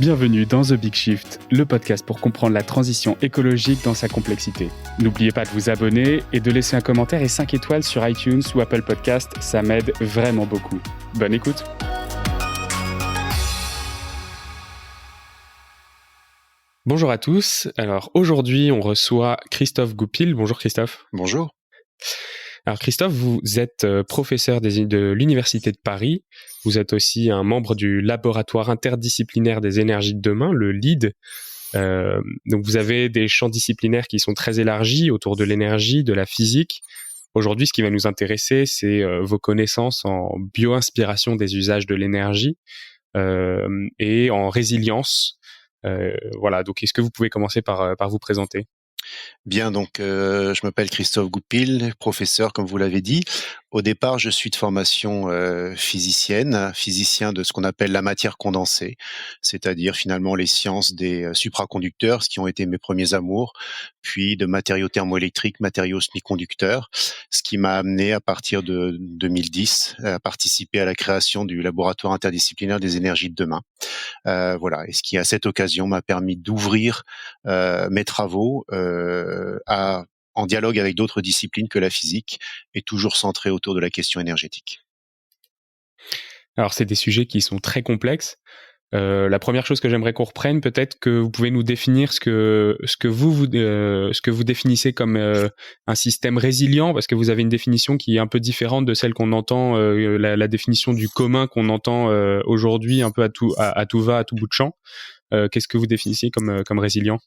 Bienvenue dans The Big Shift, le podcast pour comprendre la transition écologique dans sa complexité. N'oubliez pas de vous abonner et de laisser un commentaire et 5 étoiles sur iTunes ou Apple Podcast, ça m'aide vraiment beaucoup. Bonne écoute. Bonjour à tous. Alors aujourd'hui, on reçoit Christophe Goupil. Bonjour Christophe. Bonjour. Alors Christophe, vous êtes professeur de l'Université de Paris. Vous êtes aussi un membre du laboratoire interdisciplinaire des énergies de demain, le LEED. Donc vous avez des champs disciplinaires qui sont très élargis autour de l'énergie, de la physique. Aujourd'hui, ce qui va nous intéresser, c'est vos connaissances en bio-inspiration des usages de l'énergie et en résilience. Voilà, donc est-ce que vous pouvez commencer par vous présenter ? Bien, donc je m'appelle Christophe Goupil, professeur comme vous l'avez dit. Au départ, je suis de formation physicien de ce qu'on appelle la matière condensée, c'est-à-dire finalement les sciences des supraconducteurs, ce qui ont été mes premiers amours, puis de matériaux thermoélectriques, matériaux semi-conducteurs, ce qui m'a amené à partir de 2010 à participer à la création du laboratoire interdisciplinaire des énergies de demain. Voilà, et ce qui à cette occasion m'a permis d'ouvrir mes travaux en dialogue avec d'autres disciplines que la physique et toujours centré autour de la question énergétique. Alors, c'est des sujets qui sont très complexes. La première chose que j'aimerais qu'on reprenne, peut-être que vous pouvez nous définir ce que vous définissez comme un système résilient, parce que vous avez une définition qui est un peu différente de celle qu'on entend, la définition du commun qu'on entend aujourd'hui un peu à tout va, à tout bout de champ. Qu'est-ce que vous définissez comme résilient ?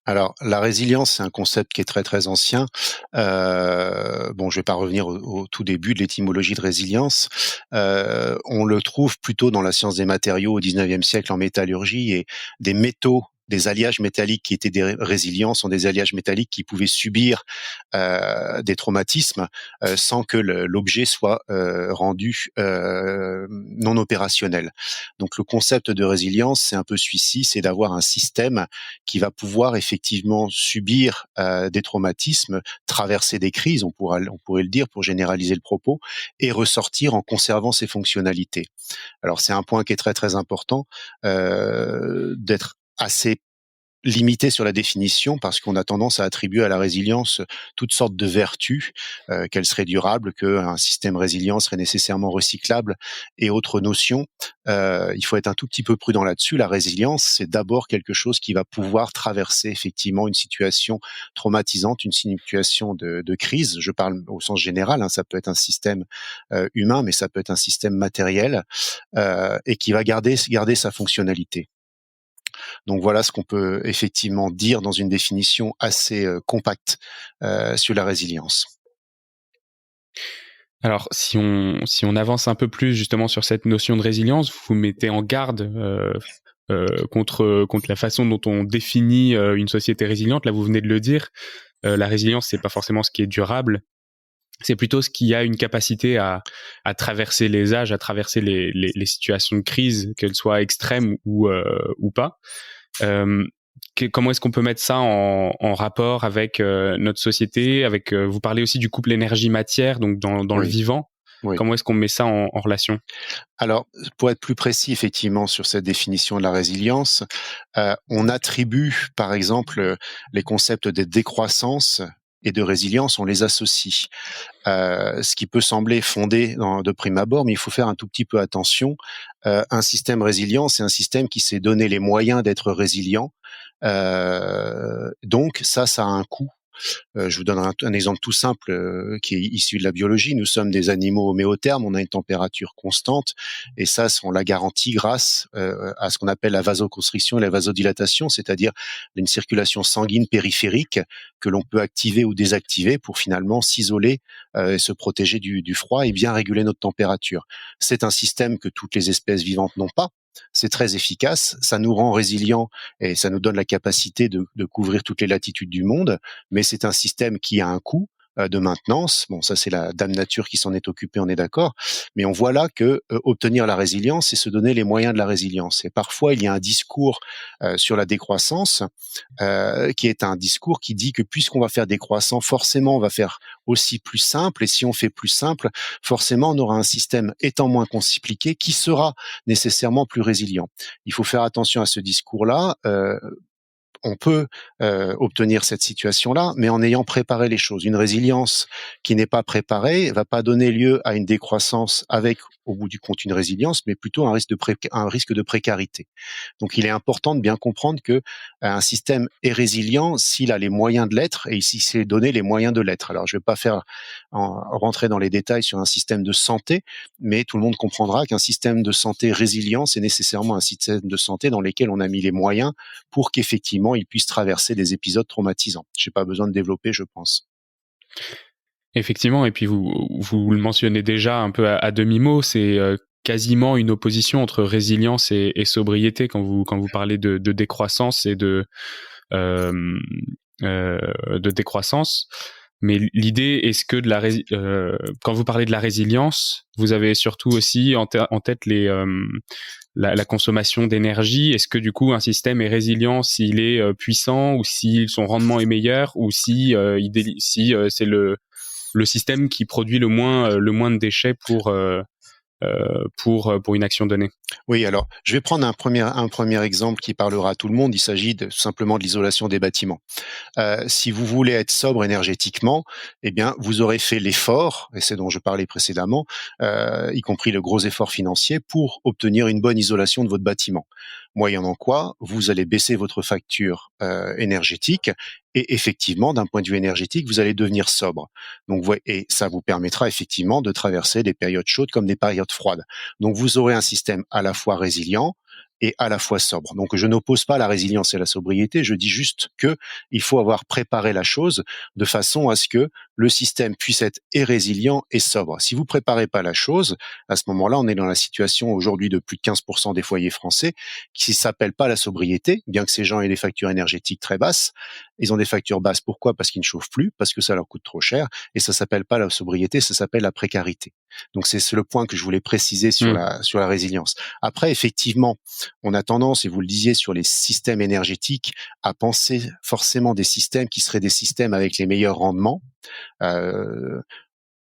Alors, la résilience, c'est un concept qui est très très ancien. Je vais pas revenir au tout début de l'étymologie de résilience. On le trouve plutôt dans la science des matériaux au 19e siècle en métallurgie, et des métaux, des alliages métalliques qui étaient résilients sont des alliages métalliques qui pouvaient subir des traumatismes sans que l'objet soit rendu non opérationnel. Donc le concept de résilience, c'est un peu celui-ci, c'est d'avoir un système qui va pouvoir effectivement subir des traumatismes, traverser des crises, on pourrait le dire pour généraliser le propos, et ressortir en conservant ses fonctionnalités. Alors c'est un point qui est très très important, d'être assez limité sur la définition, parce qu'on a tendance à attribuer à la résilience toutes sortes de vertus, qu'elle serait durable, qu'un système résilient serait nécessairement recyclable et autres notions. Il faut être un tout petit peu prudent là-dessus. La résilience, c'est d'abord quelque chose qui va pouvoir traverser effectivement une situation traumatisante, une situation de crise. Je parle au sens général, ça peut être un système humain, mais ça peut être un système matériel, et qui va garder sa fonctionnalité. Donc voilà ce qu'on peut effectivement dire dans une définition assez compacte sur la résilience. Alors, si on avance un peu plus justement sur cette notion de résilience, vous mettez en garde contre la façon dont on définit une société résiliente. Là, vous venez de le dire, la résilience, c'est pas forcément ce qui est durable, c'est plutôt ce qui a une capacité à traverser les âges, à traverser les situations de crise, qu'elles soient extrêmes ou pas. Comment est-ce qu'on peut mettre ça en rapport avec notre société, avec vous parlez aussi du couple énergie-matière, donc dans le vivant. Oui. Comment est-ce qu'on met ça en relation ? Alors, pour être plus précis, effectivement, sur cette définition de la résilience, on attribue, par exemple, les concepts de décroissance et de résilience, on les associe. Ce qui peut sembler fondé de prime abord, mais il faut faire un tout petit peu attention. Un système résilient, c'est un système qui s'est donné les moyens d'être résilient. Donc ça a un coût. Je vous donne un exemple tout simple qui est issu de la biologie. Nous sommes des animaux homéothermes, on a une température constante, et ça, on l'a garantit grâce à ce qu'on appelle la vasoconstriction et la vasodilatation, c'est-à-dire une circulation sanguine périphérique que l'on peut activer ou désactiver pour finalement s'isoler et se protéger du froid et bien réguler notre température. C'est un système que toutes les espèces vivantes n'ont pas. C'est très efficace, ça nous rend résilients et ça nous donne la capacité de couvrir toutes les latitudes du monde, mais c'est un système qui a un coût. de maintenance. Bon, ça c'est la dame nature qui s'en est occupée, on est d'accord. Mais on voit là que obtenir la résilience, c'est se donner les moyens de la résilience. Et parfois, il y a un discours sur la décroissance qui est un discours qui dit que puisqu'on va faire décroissant, forcément, on va faire aussi plus simple. Et si on fait plus simple, forcément, on aura un système étant moins compliqué qui sera nécessairement plus résilient. Il faut faire attention à ce discours-là. On peut obtenir cette situation-là, mais en ayant préparé les choses. Une résilience qui n'est pas préparée va pas donner lieu à une décroissance avec, au bout du compte, une résilience, mais plutôt un risque de précarité. Donc, il est important de bien comprendre que un système est résilient s'il a les moyens de l'être et s'il s'est donné les moyens de l'être. Alors, je ne vais pas rentrer dans les détails sur un système de santé, mais tout le monde comprendra qu'un système de santé résilient, c'est nécessairement un système de santé dans lequel on a mis les moyens pour qu'effectivement, il puisse traverser des épisodes traumatisants. Je n'ai pas besoin de développer, je pense. Effectivement, et puis vous le mentionnez déjà un peu à demi-mot, c'est quasiment une opposition entre résilience et sobriété quand vous parlez de décroissance et de décroissance. Mais l'idée, est-ce que quand vous parlez de la résilience, vous avez surtout aussi en tête la consommation d'énergie? Est-ce que du coup un système est résilient s'il est puissant, ou si son rendement est meilleur, ou si c'est le système qui produit le moins de déchets pour une action donnée? Oui, alors je vais prendre un premier exemple qui parlera à tout le monde. Il s'agit simplement de l'isolation des bâtiments. Si vous voulez être sobre énergétiquement, eh bien, vous aurez fait l'effort, et c'est dont je parlais précédemment, y compris le gros effort financier, pour obtenir une bonne isolation de votre bâtiment. Moyennant quoi, vous allez baisser votre facture énergétique, et effectivement, d'un point de vue énergétique, vous allez devenir sobre. Donc, et ça vous permettra effectivement de traverser des périodes chaudes comme des périodes froides. Donc, vous aurez un système à la fois résilient et à la fois sobre. Donc, je n'oppose pas la résilience et la sobriété, je dis juste que il faut avoir préparé la chose de façon à ce que le système puisse être et résilient et sobre. Si vous préparez pas la chose, à ce moment-là, on est dans la situation aujourd'hui de plus de 15% des foyers français qui s'appelle pas la sobriété, bien que ces gens aient des factures énergétiques très basses. Ils ont des factures basses. Pourquoi? Parce qu'ils ne chauffent plus, parce que ça leur coûte trop cher. Et ça s'appelle pas la sobriété, ça s'appelle la précarité. Donc, c'est le point que je voulais préciser sur la résilience. Après, effectivement, on a tendance, et vous le disiez, sur les systèmes énergétiques, à penser forcément des systèmes qui seraient des systèmes avec les meilleurs rendements.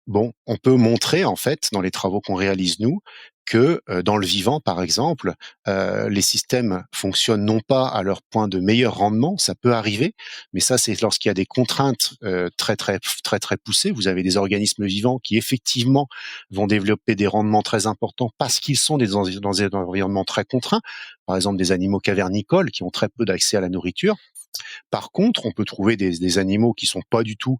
Bon, on peut montrer, en fait, dans les travaux qu'on réalise nous, que dans le vivant, par exemple, les systèmes fonctionnent non pas à leur point de meilleur rendement, ça peut arriver, mais ça, c'est lorsqu'il y a des contraintes très poussées. Vous avez des organismes vivants qui effectivement vont développer des rendements très importants parce qu'ils sont dans des environnements très contraints. Par exemple, des animaux cavernicoles qui ont très peu d'accès à la nourriture. Par contre, on peut trouver des animaux qui sont pas du tout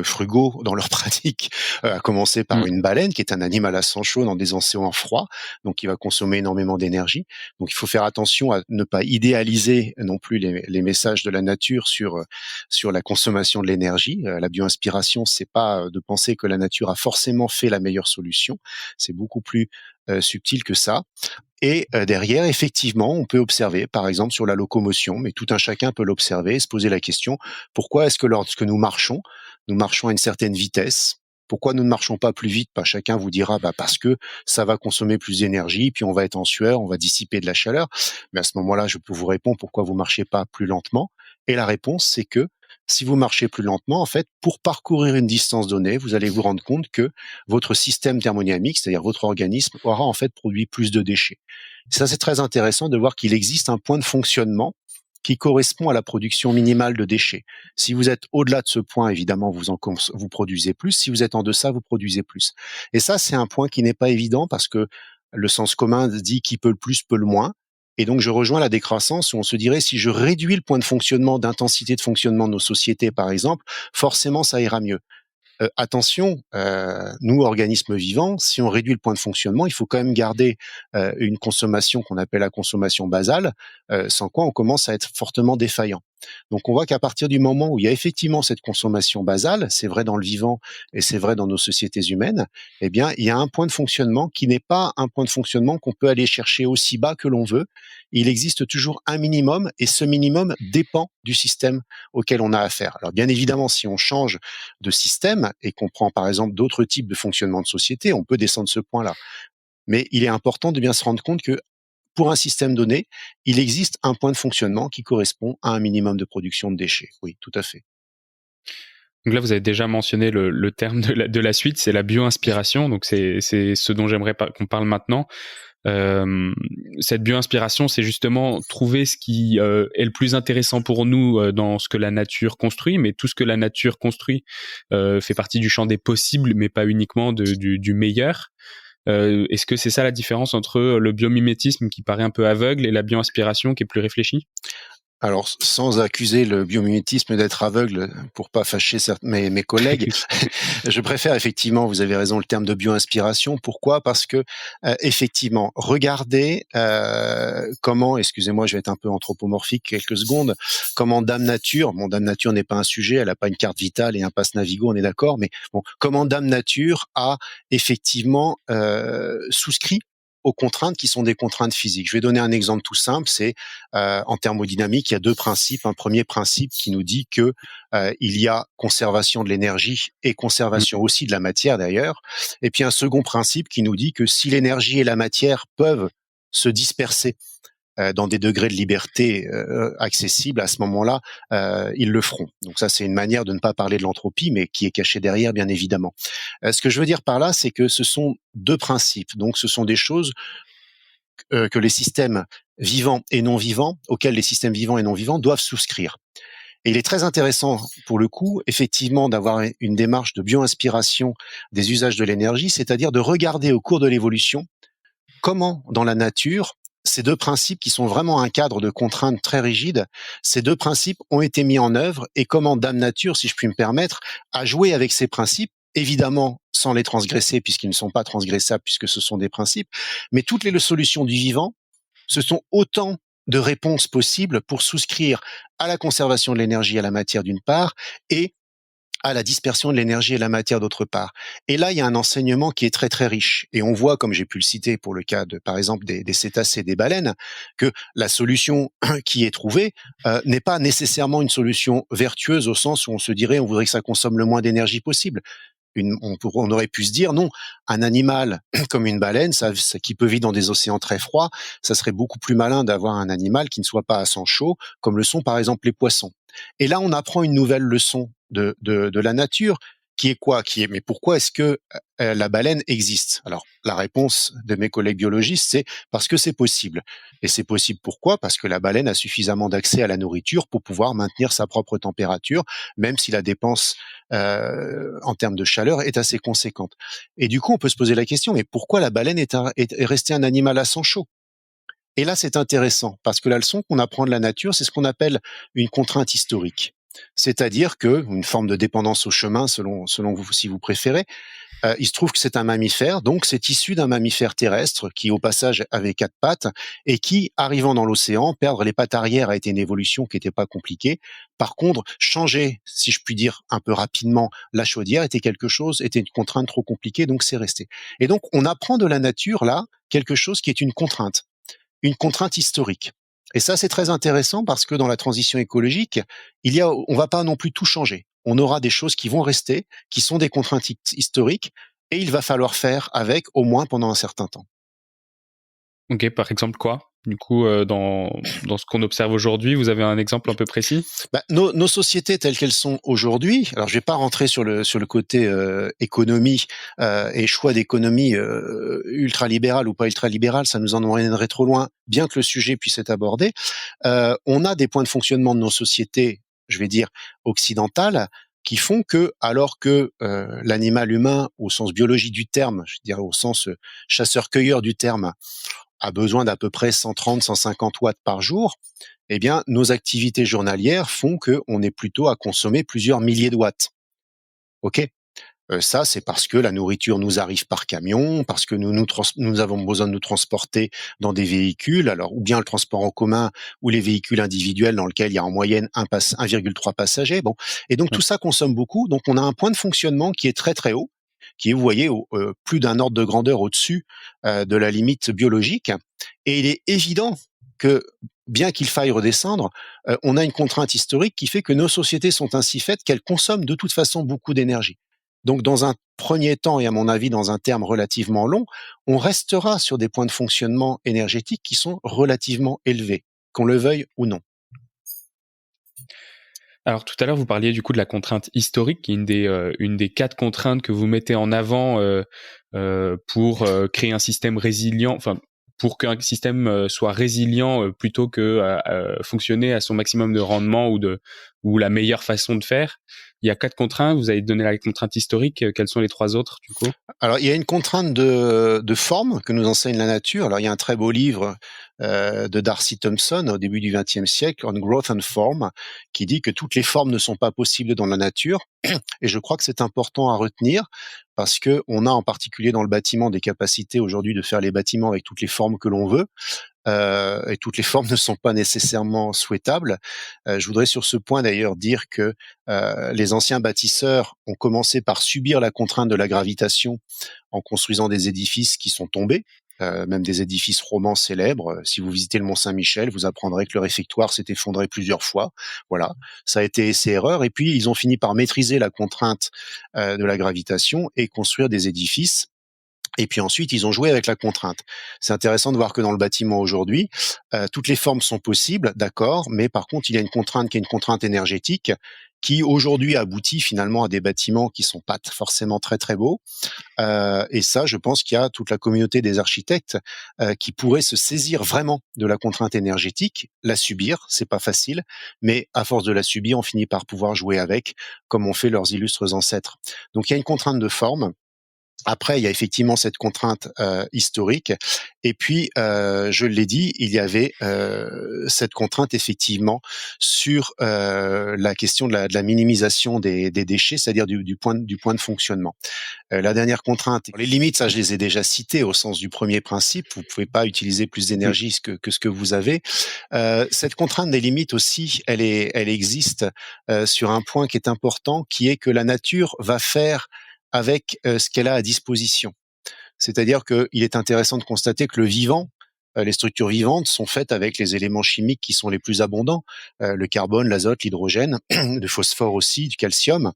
frugaux dans leur pratique, à commencer par une baleine qui est un animal à sang chaud dans des océans froids, donc qui va consommer énormément d'énergie. Donc il faut faire attention à ne pas idéaliser non plus les messages de la nature sur la consommation de l'énergie. La bioinspiration, c'est pas de penser que la nature a forcément fait la meilleure solution, c'est beaucoup plus subtil que ça. Et derrière, effectivement, on peut observer, par exemple, sur la locomotion, mais tout un chacun peut l'observer et se poser la question, pourquoi est-ce que lorsque nous marchons à une certaine vitesse? Pourquoi nous ne marchons pas plus vite? Chacun vous dira, parce que ça va consommer plus d'énergie, puis on va être en sueur, on va dissiper de la chaleur. Mais à ce moment-là, je peux vous répondre pourquoi vous marchez pas plus lentement. Et la réponse, c'est que si vous marchez plus lentement, en fait, pour parcourir une distance donnée, vous allez vous rendre compte que votre système thermodynamique, c'est-à-dire votre organisme, aura en fait produit plus de déchets. Ça, c'est très intéressant de voir qu'il existe un point de fonctionnement qui correspond à la production minimale de déchets. Si vous êtes au-delà de ce point, évidemment, vous produisez plus. Si vous êtes en deçà, vous produisez plus. Et ça, c'est un point qui n'est pas évident parce que le sens commun dit qui peut le plus, peut le moins. Et donc, je rejoins la décroissance où on se dirait, si je réduis le point de fonctionnement, d'intensité de fonctionnement de nos sociétés, par exemple, forcément, ça ira mieux. Attention, nous, organismes vivants, si on réduit le point de fonctionnement, il faut quand même garder une consommation qu'on appelle la consommation basale, sans quoi on commence à être fortement défaillant. Donc on voit qu'à partir du moment où il y a effectivement cette consommation basale, c'est vrai dans le vivant et c'est vrai dans nos sociétés humaines, eh bien il y a un point de fonctionnement qui n'est pas un point de fonctionnement qu'on peut aller chercher aussi bas que l'on veut. Il existe toujours un minimum et ce minimum dépend du système auquel on a affaire. Alors bien évidemment, si on change de système et qu'on prend par exemple d'autres types de fonctionnement de société, on peut descendre ce point-là. Mais il est important de bien se rendre compte que pour un système donné, il existe un point de fonctionnement qui correspond à un minimum de production de déchets. Oui, tout à fait. Donc là, vous avez déjà mentionné le terme de la suite, c'est la bio-inspiration. Donc c'est ce dont j'aimerais qu'on parle maintenant. Cette bio-inspiration, c'est justement trouver ce qui est le plus intéressant pour nous dans ce que la nature construit, mais tout ce que la nature construit fait partie du champ des possibles, mais pas uniquement du meilleur. Est-ce que c'est ça la différence entre le biomimétisme qui paraît un peu aveugle et la bio-inspiration qui est plus réfléchie? Alors, sans accuser le biomimétisme d'être aveugle pour pas fâcher mes collègues, je préfère effectivement, vous avez raison, le terme de bio-inspiration. Pourquoi? Parce que effectivement, regardez comment, excusez-moi, je vais être un peu anthropomorphique quelques secondes, comment Dame Nature, bon, Dame Nature n'est pas un sujet, elle n'a pas une carte vitale et un passe Navigo, on est d'accord, mais bon, comment Dame Nature a effectivement souscrit aux contraintes qui sont des contraintes physiques. Je vais donner un exemple tout simple, c'est en thermodynamique, il y a deux principes. Un premier principe qui nous dit que il y a conservation de l'énergie et conservation aussi de la matière d'ailleurs. Et puis un second principe qui nous dit que si l'énergie et la matière peuvent se disperser dans des degrés de liberté accessibles, à ce moment-là, ils le feront. Donc ça, c'est une manière de ne pas parler de l'entropie, mais qui est cachée derrière, bien évidemment. Ce que je veux dire par là, c'est que ce sont deux principes. Donc ce sont des choses que les systèmes vivants et non vivants, auxquels les systèmes vivants et non vivants doivent souscrire. Et il est très intéressant, pour le coup, effectivement, d'avoir une démarche de bio-inspiration des usages de l'énergie, c'est-à-dire de regarder au cours de l'évolution comment, dans la nature, ces deux principes qui sont vraiment un cadre de contraintes très rigide, ces deux principes ont été mis en œuvre et comment Dame Nature, si je puis me permettre, a joué avec ces principes, évidemment sans les transgresser puisqu'ils ne sont pas transgressables puisque ce sont des principes, mais toutes les solutions du vivant, ce sont autant de réponses possibles pour souscrire à la conservation de l'énergie et à la matière d'une part et à la dispersion de l'énergie et la matière d'autre part. Et là, il y a un enseignement qui est très très riche. Et on voit, comme j'ai pu le citer pour le cas de, par exemple, des cétacés, des baleines, que la solution qui est trouvée n'est pas nécessairement une solution vertueuse au sens où on se dirait on voudrait que ça consomme le moins d'énergie possible. On aurait pu se dire non, un animal comme une baleine, qui peut vivre dans des océans très froids, ça serait beaucoup plus malin d'avoir un animal qui ne soit pas à sang chaud, comme le sont par exemple les poissons. Et là, on apprend une nouvelle leçon de la nature, qui est quoi? Mais pourquoi est-ce que la baleine existe? Alors, la réponse de mes collègues biologistes, c'est parce que c'est possible. Et c'est possible pourquoi? Parce que la baleine a suffisamment d'accès à la nourriture pour pouvoir maintenir sa propre température, même si la dépense en termes de chaleur est assez conséquente. Et du coup, on peut se poser la question, mais pourquoi la baleine est restée un animal à sang chaud? Et là, c'est intéressant, parce que la leçon qu'on apprend de la nature, c'est ce qu'on appelle une contrainte historique. C'est-à-dire que, une forme de dépendance au chemin, selon vous, si vous préférez, il se trouve que c'est un mammifère, donc c'est issu d'un mammifère terrestre qui, au passage, avait 4 pattes et qui, arrivant dans l'océan, perdre les pattes arrière a été une évolution qui n'était pas compliquée. Par contre, changer, si je puis dire un peu rapidement, la chaudière était une contrainte trop compliquée, donc c'est resté. Et donc, on apprend de la nature, là, quelque chose qui est une contrainte historique. Et ça, c'est très intéressant parce que dans la transition écologique, on va pas non plus tout changer. On aura des choses qui vont rester, qui sont des contraintes historiques, et il va falloir faire avec au moins pendant un certain temps. Ok, par exemple quoi? Du coup, dans ce qu'on observe aujourd'hui, vous avez un exemple un peu précis? Nos sociétés telles qu'elles sont aujourd'hui, alors je vais pas rentrer sur le côté économie et choix d'économie ultralibérale ou pas ultralibérale, ça nous en emmènerait trop loin, bien que le sujet puisse être abordé. On a des points de fonctionnement de nos sociétés, je vais dire occidentales, qui font que, alors que l'animal humain, au sens biologique du terme, je dirais au sens chasseur-cueilleur du terme, a besoin d'à peu près 130, 150 watts par jour, eh bien, nos activités journalières font qu'on est plutôt à consommer plusieurs milliers de watts. OK? Ça, c'est parce que la nourriture nous arrive par camion, parce que nous avons besoin de nous transporter dans des véhicules, alors ou bien le transport en commun ou les véhicules individuels dans lesquels il y a en moyenne 1,3 passagers. Bon, et donc tout ça consomme beaucoup. Donc on a un point de fonctionnement qui est très très haut, qui est, vous voyez, plus d'un ordre de grandeur au-dessus de la limite biologique. Et il est évident que, bien qu'il faille redescendre, on a une contrainte historique qui fait que nos sociétés sont ainsi faites qu'elles consomment de toute façon beaucoup d'énergie. Donc, dans un premier temps, et à mon avis dans un terme relativement long, on restera sur des points de fonctionnement énergétiques qui sont relativement élevés, qu'on le veuille ou non. Alors tout à l'heure, vous parliez du coup de la contrainte historique, qui est une des 4 contraintes que vous mettez en avant pour créer un système résilient, enfin pour qu'un système soit résilient plutôt que fonctionner à son maximum de rendement ou la meilleure façon de faire. Il y a 4 contraintes, vous avez donné la contrainte historique, quelles sont les 3 autres du coup? Alors, il y a une contrainte de forme que nous enseigne la nature. Alors, il y a un très beau livre de Darcy Thompson au début du XXe siècle, On Growth and Form, qui dit que toutes les formes ne sont pas possibles dans la nature. Et je crois que c'est important à retenir parce que on a en particulier dans le bâtiment des capacités aujourd'hui de faire les bâtiments avec toutes les formes que l'on veut. Et toutes les formes ne sont pas nécessairement souhaitables. Je voudrais sur ce point d'ailleurs dire que les anciens bâtisseurs ont commencé par subir la contrainte de la gravitation en construisant des édifices qui sont tombés, même des édifices romans célèbres. Si vous visitez le Mont Saint-Michel, vous apprendrez que le réfectoire s'est effondré plusieurs fois. Voilà, ça a été essai-erreur. Et puis ils ont fini par maîtriser la contrainte de la gravitation et construire des édifices. Et puis ensuite, ils ont joué avec la contrainte. C'est intéressant de voir que dans le bâtiment aujourd'hui, toutes les formes sont possibles, d'accord, mais par contre, il y a une contrainte qui est une contrainte énergétique qui aujourd'hui aboutit finalement à des bâtiments qui sont pas forcément très très beaux. Et ça, je pense qu'il y a toute la communauté des architectes qui pourrait se saisir vraiment de la contrainte énergétique, la subir, c'est pas facile, mais à force de la subir, on finit par pouvoir jouer avec, comme ont fait leurs illustres ancêtres. Donc il y a une contrainte de forme. Après, il y a effectivement cette contrainte historique. Et puis, je l'ai dit, il y avait cette contrainte effectivement sur la question de la minimisation des déchets, c'est-à-dire du point de fonctionnement. La dernière contrainte, les limites, ça je les ai déjà citées au sens du premier principe. Vous pouvez pas utiliser plus d'énergie que ce que vous avez. Cette contrainte des limites aussi, elle existe sur un point qui est important, qui est que la nature va faire avec ce qu'elle a à disposition. C'est-à-dire qu'il est intéressant de constater que le vivant, les structures vivantes sont faites avec les éléments chimiques qui sont les plus abondants, le carbone, l'azote, l'hydrogène, le phosphore aussi, du calcium.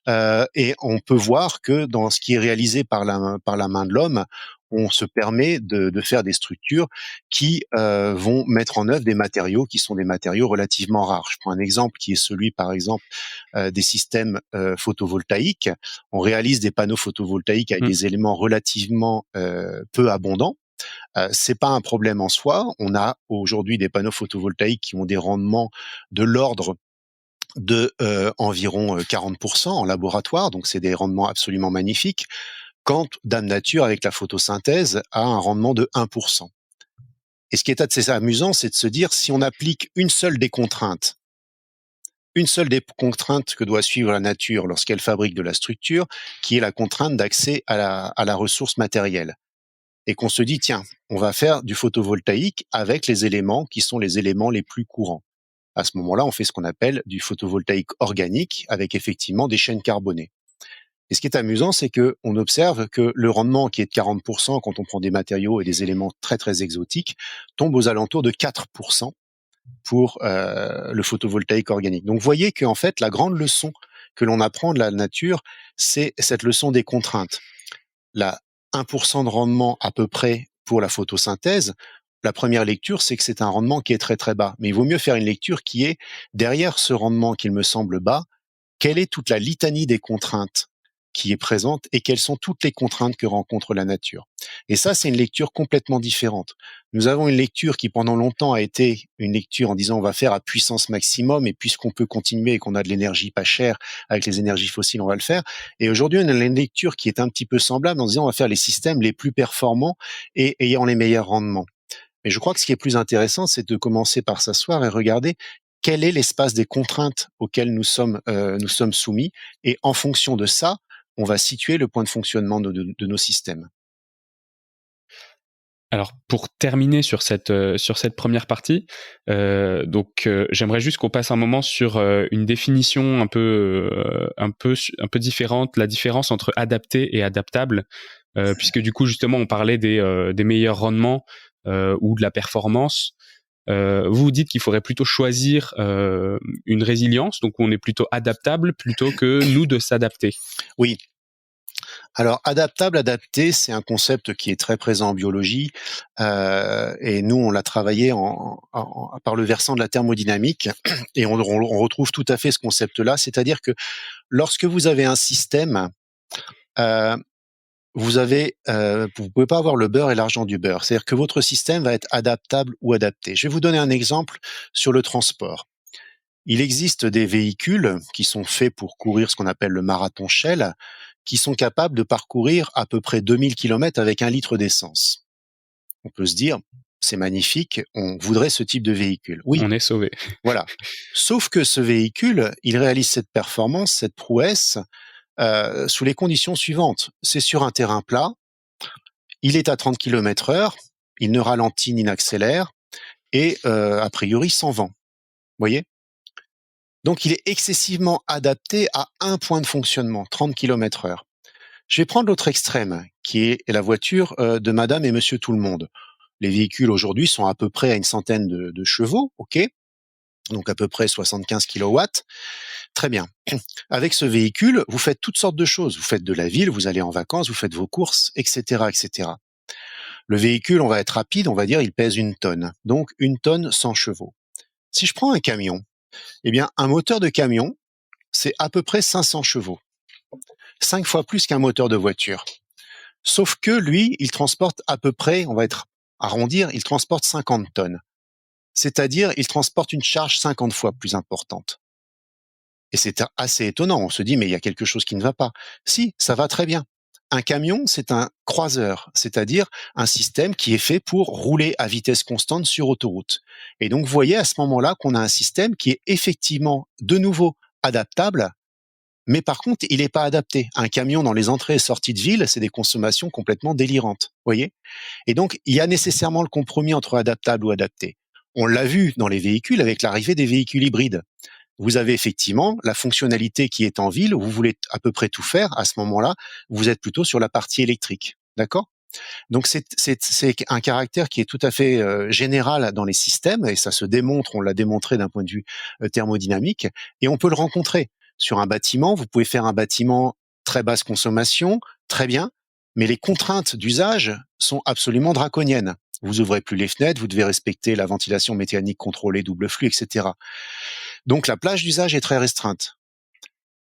Et on peut voir que dans ce qui est réalisé par la main de l'homme, on se permet de faire des structures qui vont mettre en œuvre des matériaux qui sont des matériaux relativement rares. Je prends un exemple qui est celui, par exemple, des systèmes photovoltaïques. On réalise des panneaux photovoltaïques avec des éléments relativement peu abondants. C'est pas un problème en soi. On a aujourd'hui des panneaux photovoltaïques qui ont des rendements de l'ordre de environ 40% en laboratoire, donc c'est des rendements absolument magnifiques, quand Dame Nature, avec la photosynthèse, a un rendement de 1%. Et ce qui est assez amusant, c'est de se dire, si on applique une seule des contraintes que doit suivre la nature lorsqu'elle fabrique de la structure, qui est la contrainte d'accès à la ressource matérielle, et qu'on se dit, tiens, on va faire du photovoltaïque avec les éléments qui sont les éléments les plus courants. À ce moment-là, on fait ce qu'on appelle du photovoltaïque organique avec effectivement des chaînes carbonées. Et ce qui est amusant, c'est que on observe que le rendement qui est de 40% quand on prend des matériaux et des éléments très très exotiques tombe aux alentours de 4% pour le photovoltaïque organique. Donc vous voyez qu'en fait, la grande leçon que l'on apprend de la nature, c'est cette leçon des contraintes. La 1% de rendement à peu près pour la photosynthèse, la première lecture, c'est que c'est un rendement qui est très très bas. Mais il vaut mieux faire une lecture qui est, derrière ce rendement qu'il me semble bas, quelle est toute la litanie des contraintes qui est présente et quelles sont toutes les contraintes que rencontre la nature. Et ça, c'est une lecture complètement différente. Nous avons une lecture qui pendant longtemps a été une lecture en disant on va faire à puissance maximum et puisqu'on peut continuer et qu'on a de l'énergie pas chère avec les énergies fossiles, on va le faire. Et aujourd'hui, on a une lecture qui est un petit peu semblable en disant on va faire les systèmes les plus performants et ayant les meilleurs rendements. Mais je crois que ce qui est plus intéressant, c'est de commencer par s'asseoir et regarder quel est l'espace des contraintes auxquelles nous sommes soumis et en fonction de ça, on va situer le point de fonctionnement de nos systèmes. Alors pour terminer sur cette première partie, j'aimerais juste qu'on passe un moment sur une définition un peu différente, la différence entre adapté et adaptable, puisque du coup justement on parlait des meilleurs rendements ou de la performance. Vous dites qu'il faudrait plutôt choisir une résilience, donc on est plutôt adaptable plutôt que nous de s'adapter. Oui. Alors, adapté, c'est un concept qui est très présent en biologie, et nous, on l'a travaillé par le versant de la thermodynamique, et on retrouve tout à fait ce concept-là, c'est-à-dire que lorsque vous avez un système, vous pouvez pas avoir le beurre et l'argent du beurre, c'est-à-dire que votre système va être adaptable ou adapté. Je vais vous donner un exemple sur le transport. Il existe des véhicules qui sont faits pour courir ce qu'on appelle le marathon Shell, qui sont capables de parcourir à peu près 2000 km avec 1 litre d'essence. On peut se dire, c'est magnifique, on voudrait ce type de véhicule. Oui. On est sauvé. Voilà. Sauf que ce véhicule, il réalise cette performance, cette prouesse, sous les conditions suivantes. C'est sur un terrain plat, il est à 30 km/h, il ne ralentit ni n'accélère, et a priori sans vent. Vous voyez ? Donc, il est excessivement adapté à un point de fonctionnement, 30 km/h. Je vais prendre l'autre extrême, qui est la voiture de Madame et Monsieur Tout-le-Monde. Les véhicules aujourd'hui sont à peu près à une centaine de chevaux, ok ? Donc à peu près 75 kilowatts. Très bien. Avec ce véhicule, vous faites toutes sortes de choses. Vous faites de la ville, vous allez en vacances, vous faites vos courses, etc., etc. Le véhicule, on va être rapide, on va dire, il pèse 1 tonne. Donc 1 tonne 100 chevaux. Si je prends un camion, eh bien, un moteur de camion, c'est à peu près 500 chevaux. 5 fois plus qu'un moteur de voiture. Sauf que lui, il transporte à peu près, on va être arrondir, il transporte 50 tonnes. C'est-à-dire, il transporte une charge 50 fois plus importante. Et c'est assez étonnant. On se dit, mais il y a quelque chose qui ne va pas. Si, ça va très bien. Un camion, c'est un croiseur, c'est-à-dire un système qui est fait pour rouler à vitesse constante sur autoroute. Et donc, vous voyez à ce moment-là qu'on a un système qui est effectivement, de nouveau, adaptable, mais par contre, il n'est pas adapté. Un camion dans les entrées et sorties de ville, c'est des consommations complètement délirantes. Voyez ? Et donc, il y a nécessairement le compromis entre adaptable ou adapté. On l'a vu dans les véhicules avec l'arrivée des véhicules hybrides. Vous avez effectivement la fonctionnalité qui est en ville, où vous voulez à peu près tout faire. À ce moment-là, vous êtes plutôt sur la partie électrique. D'accord ? Donc, c'est un caractère qui est tout à fait général dans les systèmes, et ça se démontre, on l'a démontré d'un point de vue thermodynamique, et on peut le rencontrer. Sur un bâtiment, vous pouvez faire un bâtiment très basse consommation, très bien, mais les contraintes d'usage sont absolument draconiennes. Vous ouvrez plus les fenêtres, vous devez respecter la ventilation mécanique contrôlée, double flux, etc. Donc la plage d'usage est très restreinte.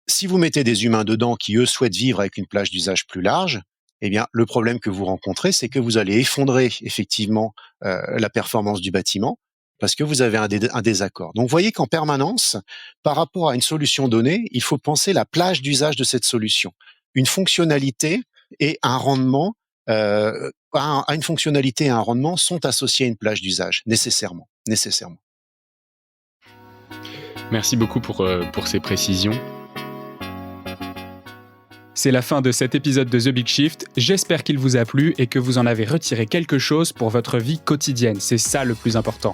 Si vous mettez des humains dedans qui, eux, souhaitent vivre avec une plage d'usage plus large, eh bien, le problème que vous rencontrez, c'est que vous allez effondrer effectivement la performance du bâtiment parce que vous avez un désaccord. Donc, vous voyez qu'en permanence, par rapport à une solution donnée, il faut penser la plage d'usage de cette solution. Une fonctionnalité et un rendement, à une fonctionnalité et un rendement sont associés à une plage d'usage, nécessairement. Merci beaucoup pour ces précisions. C'est la fin de cet épisode de The Big Shift. J'espère qu'il vous a plu et que vous en avez retiré quelque chose pour votre vie quotidienne. C'est ça le plus important.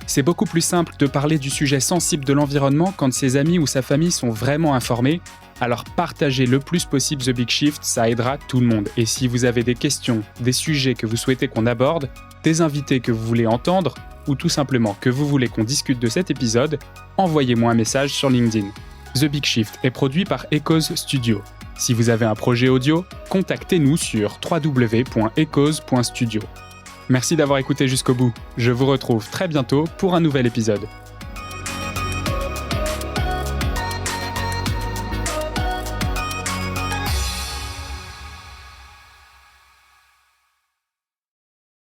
C'est beaucoup plus simple de parler du sujet sensible de l'environnement quand ses amis ou sa famille sont vraiment informés. Alors partagez le plus possible The Big Shift, ça aidera tout le monde. Et si vous avez des questions, des sujets que vous souhaitez qu'on aborde, des invités que vous voulez entendre, ou tout simplement que vous voulez qu'on discute de cet épisode, envoyez-moi un message sur LinkedIn. The Big Shift est produit par Echoes Studio. Si vous avez un projet audio, contactez-nous sur www.echoes.studio. Merci d'avoir écouté jusqu'au bout. Je vous retrouve très bientôt pour un nouvel épisode.